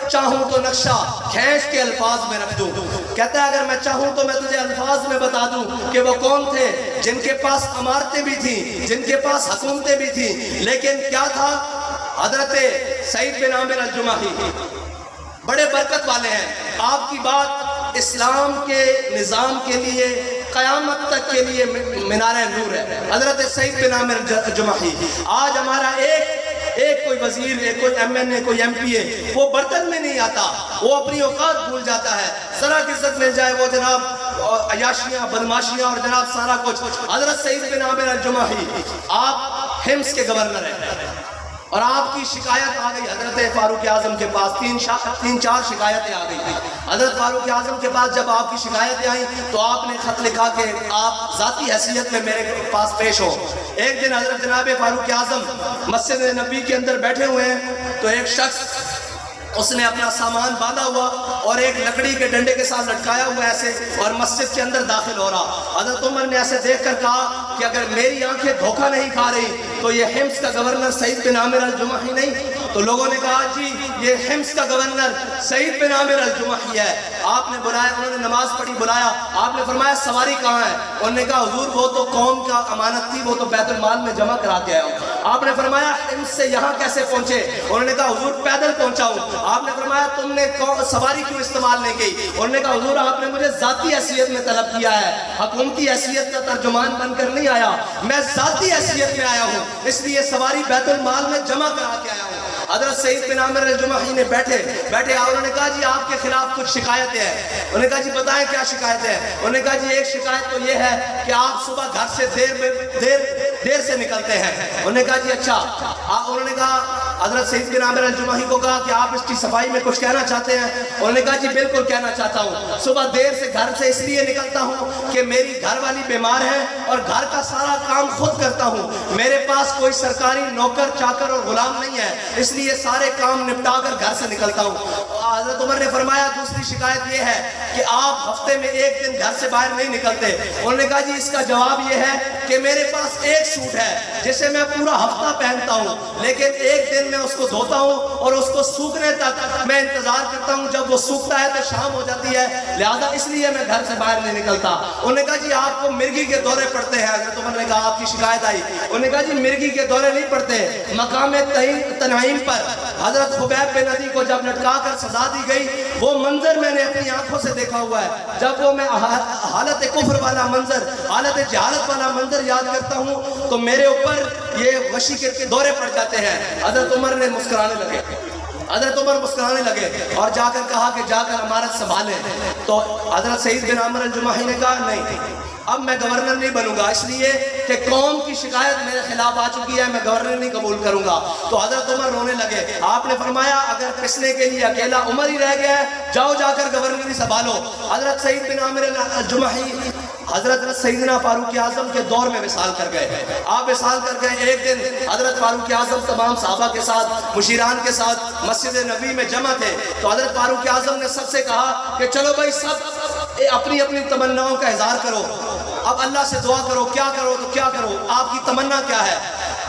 S1: چاہوں تو نقشہ کھینچ کے الفاظ میں رکھ دوں، کہتا ہے اگر میں چاہوں تو میں تجھے الفاظ میں بتا دوں کہ وہ کون تھے جن کے پاس عمارتیں بھی تھیں، جن کے پاس حکومتیں بھی تھیں، لیکن کیا تھا؟ حضرت سعید بن عامر الجمحی بڑے برکت والے ہیں، آپ کی بات اسلام کے نظام کے لیے قیامت تک کے لیے مینار نور ہے۔ حضرت سعید بن عامر الجمحی، آج ہمارا ایک کوئی وزیر، ایک کوئی MNA، کوئی MP وہ برتن میں نہیں آتا، وہ اپنی اوقات بھول جاتا ہے، ذرا عزت مل جائے وہ جناب عیاشیاں بدماشیاں اور جناب سارا کچھ۔ حضرت سعید بن عامر الجمحی آپ حمص کے گورنر ہیں اور آپ کی شکایت آ گئی حضرت فاروق اعظم کے پاس، تین چار شکایتیں آ گئی تھی حضرت فاروق اعظم کے پاس۔ جب آپ کی شکایتیں آئیں تو آپ نے خط لکھا کہ آپ ذاتی حیثیت میں میرے پاس پیش ہو۔ ایک دن حضرت جناب فاروق اعظم مسجد نبی کے اندر بیٹھے ہوئے ہیں تو ایک شخص اس نے اپنا سامان باندھا ہوا اور ایک لکڑی کے ڈنڈے کے ساتھ لٹکایا ہوا ایسے اور مسجد کے اندر داخل ہو رہا۔ حضرت عمر نے ایسے دیکھ کر کہا کہ اگر میری آنکھیں دھوکہ نہیں کھا رہی تو یہ حمص کا گورنر سعید بن عامر الجمحی نہیں؟ تو لوگوں نے کہا جی یہ حمص کا گورنر سعید بن عامر الجمحی ہے۔ آپ نے بلایا، انہوں نے نماز پڑھی، بلایا، آپ نے فرمایا سواری کہاں ہے؟ انہوں نے کہا حضور وہ تو قوم کا امانت تھی، وہ تو بیت المال میں جمع کرا کے آیا ہوں۔ آپ نے فرمایا حمص سے یہاں کیسے پہنچے؟ انہوں نے کہا حضور پیدل پہنچا ہوں۔ آپ نے فرمایا تم نے سواری کیوں استعمال نہیں کی؟ انہوں نے کہا حضور آپ نے مجھے ذاتی حیثیت میں طلب کیا ہے، حکومتی حیثیت کا ترجمان بن کر نہیں آیا، میں ذاتی حیثیت میں آیا ہوں، اس لیے سواری بیت المال میں جمع کرا کے آیا ہوں۔ حضرت سعید بن عامر الجمحی نے بیٹھے انہوں نے کہا جی آپ کے خلاف کچھ شکایتیں ہیں۔ انہوں نے کہا جی بتائیں کیا شکایتیں ہیں؟ انہوں نے کہا جی ایک شکایت تو یہ ہے کہ آپ صبح گھر سے دیر سے نکلتے ہیں۔ انہوں نے کہا جی اچھا۔ انہوں نے کہا حضرت سعید بن عامر الجمحی کو کہا کہ آپ اس کی صفائی میں کچھ کہنا چاہتے ہیں؟ انہوں نے کہا جی بالکل کہنا چاہتا ہوں، صبح دیر سے گھر سے اس لیے نکلتا ہوں کہ میری گھر والی بیمار ہے اور گھر کا سارا کام خود کرتا ہوں، میرے پاس کوئی سرکاری نوکر چاکر اور غلام نہیں ہے، اس لیے سارے کام نپٹا کر گھر سے نکلتا ہوں۔ حضرت عمر نے فرمایا دوسری شکایت یہ ہے کہ آپ ہفتے میں ایک دن گھر سے باہر نہیں نکلتے۔ انہوں نے کہا جی اس کا جواب یہ ہے کہ میرے پاس ایک سوٹ ہے جسے میں پورا ہفتہ پہنتا ہوں، لیکن ایک دن میں اس کو دھوتا ہوں اور اس کو سوکھنے تک میں انتظار کرتا ہوں، جب وہ سوکھتا ہے تو شام ہو جاتی ہے، لہذا اس لیے میں گھر سے باہر نہیں نکلتا۔ انہوں نے کہا جی آپ کو مرگی کے دورے پڑتے ہیں؟ حضرت عمر نے کہا آپ کی شکایت آئی۔ انہوں نے کہا جی مرگی کے دورے نہیں پڑتے، مقام تنعیم پر حضرت خبیب بن عدی کو جب لٹکا کر سزا دی گئی وہ منظر میں نے اپنی آنکھوں سے دیکھا ہوا ہے، جب وہ میں حالت کفر والا منظر، حالت جہالت والا منظر یاد کرتا ہوں تو میرے اوپر یہ وحشی کے دورے پڑ جاتے ہیں۔ حضرت عمر نے مسکرانے لگے، حضرت عمر مسکرانے لگے اور جا کر کہا کہ جا کر امارت سنبھالیں۔ تو حضرت سعید بن عامر الجمحی نے کہا نہیں اب میں گورنر نہیں بنوں گا، اس لیے کہ قوم کی شکایت میرے خلاف آ چکی ہے، میں گورنر نہیں قبول کروں گا۔ تو حضرت عمر رونے لگے۔ آپ نے فرمایا اگر پسنے کے لیے اکیلا عمر ہی رہ گیا ہے جاؤ جا کر گورنری سنبھالو۔ حضرت سعید بن عامر الجمحی حضرت سیدنا فاروق اعظم کے دور میں وصال کر گئے۔ آپ وصال کر گئے، ایک دن حضرت فاروق اعظم تمام صحابہ کے ساتھ، مشیران کے ساتھ مسجد نبی میں جمع تھے۔ تو حضرت فاروق اعظم نے سب سے کہا کہ چلو بھائی سب اپنی اپنی تمناؤں کا اظہار کرو، اب اللہ سے دعا کرو، کیا کرو تو کیا کرو، آپ کی تمنا کیا ہے؟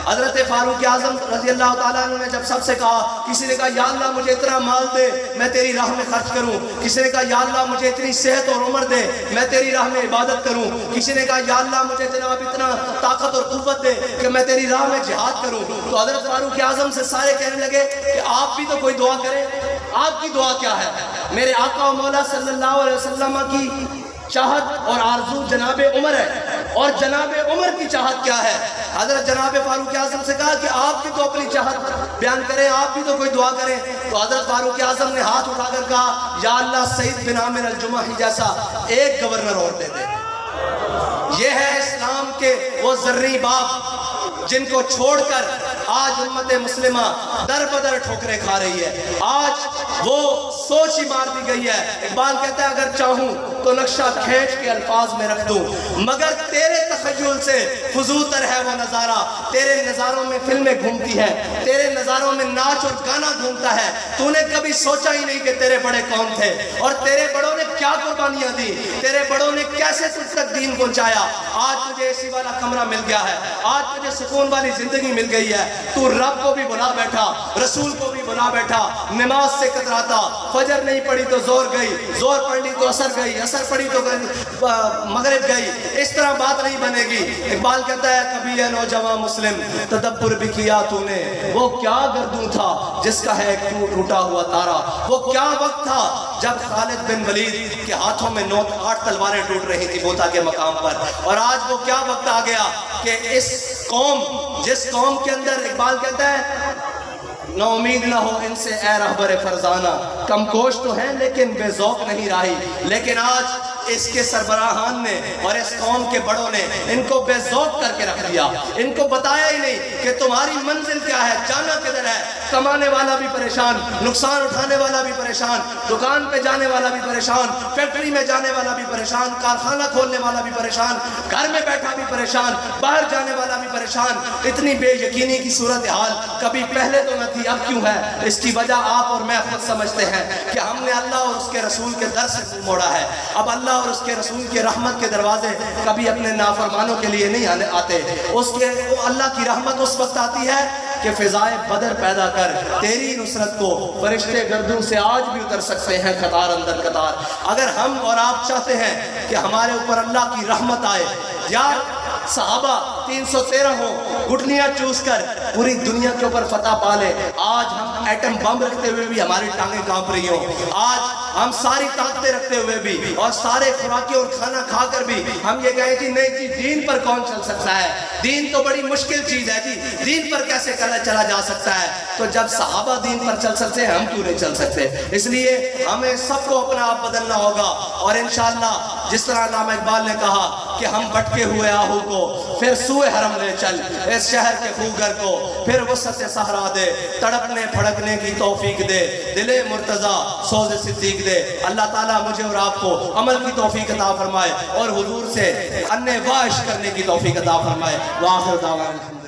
S1: حضرت فاروق اعظم رضی اللہ تعالیٰ عنہ نے جب سب سے کہا، کسی نے کہا یا اللہ مجھے اتنا مال دے میں تیری راہ میں خرچ کروں، کسی نے کہا یا اللہ مجھے اتنی صحت اور عمر دے میں تیری راہ میں عبادت کروں، کسی نے کہا یا اللہ مجھے جناب اتنا طاقت اور قوت دے کہ میں تیری راہ میں جہاد کروں، تو حضرت فاروق اعظم سے سارے کہنے لگے کہ آپ بھی تو کوئی دعا کریں، آپ کی دعا کیا ہے؟ میرے آقا و مولا صلی اللہ علیہ وسلم کی چاہت اور آرزو جناب عمر ہے، اور جناب عمر کی چاہت کیا ہے؟ حضرت جناب فاروق اعظم سے کہا کہ آپ بھی تو اپنی چاہت بیان کریں، آپ بھی تو کوئی دعا کریں، تو حضرت فاروق اعظم نے ہاتھ اٹھا کر کہا یا اللہ سعید بن عامر الجمحی جیسا ایک گورنر اور دے دے۔ یہ ہے اسلام کے وہ ذرّی باپ جن کو چھوڑ کر آج امت مسلمہ در بدر ٹھوکریں کھا رہی ہے، آج وہ سوچ ہی مار دی گئی ہے۔ اقبال کہتا ہے اگر چاہوں تو نقشہ کھینچ کے الفاظ میں رکھ دوں، مگر تیرے تخیل سے فضول تر ہے وہ نظارہ، تیرے نظاروں میں فلمیں گھومتی ہیں، تیرے نظاروں میں ناچ اور گانا گھومتا ہے، تو نے کبھی سوچا ہی نہیں کہ تیرے بڑے کون تھے اور تیرے بڑوں نے کیا قربانیاں دی، تیرے بڑوں نے کیسے تجھ تک دین پہنچایا۔ آج تجھے اسی والا کمرہ مل گیا ہے، آج تجھے سکون والی زندگی مل گئی ہے، تو رب کو بھی بلا بیٹھا، رسول کو بھی بلا بیٹھا، نماز سے کتراتا، فجر نہیں پڑھی تو زور گئی، زور پڑھ لی تو اثر گئی، اثر پڑھی تو مغرب گئی، اس طرح بات نہیں بنے گی۔ اقبال کہتا ہے کبھی ہے نوجوان مسلم تدبر بھی کیا تو نے، وہ کیا گردوں تھا جس کا ہے ٹوٹا ہوا تارا، وہ کیا وقت تھا جب خالد بن ولید کے ہاتھوں میں 8 تلواریں ٹوٹ رہی تھی موتا کے مقام پر، اور آج وہ کیا وقت آ گیا کہ اس قوم جس قوم کے اندر اقبال کہتا ہے نا امید نہ ہو ان سے اے رہبر فرزانہ، کم کوش تو ہیں لیکن بے ذوق نہیں راہی، لیکن آج اس کے سربراہان نے اور اس قوم کے بڑوں نے ان کو بے ذوق کر کے رکھ دیا، ان کو بتایا ہی نہیں کہ تمہاری منزل کیا ہے، جانا کدھر ہے۔ کمانے والا بھی پریشان، نقصان اٹھانے والا بھی پریشان، دکان پہ جانے والا بھی پریشان، فیکٹری میں جانے والا بھی پریشان، کارخانہ کھولنے والا بھی پریشان، گھر میں بیٹھا بھی پریشان، باہر جانے والا بھی پریشان۔ اتنی بے یقینی کی صورتحال کبھی پہلے تو نہ تھی، اب کیوں ہے؟ اس کی وجہ آپ اور میں خود سمجھتے ہیں کہ ہم نے اللہ اور اس کے رسول کے در سے منہ موڑا ہے۔ اب اللہ اور اس کے رسول کے رحمت کے دروازے کبھی اپنے نافرمانوں کے لیے نہیں آتے، اللہ کی رحمت اس وقت آتی ہے کہ فضائے بدر پیدا کر تیری نصرت کو فرشتے گردوں سے آج بھی اتر سکتے ہیں قطار اندر قطار۔ اگر ہم اور آپ چاہتے ہیں کہ ہمارے اوپر اللہ کی رحمت آئے، یا صحابہ 313 ہو گھٹنیاں چوس کر پوری دنیا کے اوپر فتح پا لے، آج ہم ایٹم بم رکھتے ہوئے بھی ہماری ٹانگیں کانپ رہی ہوں، آج ہم ساری طاقتیں رکھتے ہوئے بھی اور سارے خوراکیں اور کھانا کھا کر بھی ہم یہ کہیں کہ نہیں جی دین پر کون چل سکتا ہے، دین تو بڑی مشکل چیز ہے جی، دین پر کیسے چلا جا سکتا ہے؟ تو جب صحابہ دین پر چل سکتے ہیں ہم کیوں نہیں چل سکتے؟ اس لیے ہمیں سب کو اپنا آپ بدلنا ہوگا، اور انشاءاللہ جس طرح علامہ اقبال نے کہا کہ ہم بھٹکے ہوئے آہو کو پھر سوئے حرم لے چل، اس شہر کے خوگر کو پھر وسعت صحرا دے، تڑپنے پھڑکنے کی توفیق دے، دل مرتضیٰ سوز صدیق دے۔ اللہ تعالیٰ مجھے اور آپ کو عمل کی توفیق عطا فرمائے اور حضور سے انے واش کرنے کی توفیق عطا فرمائے۔ وآخر دعوانا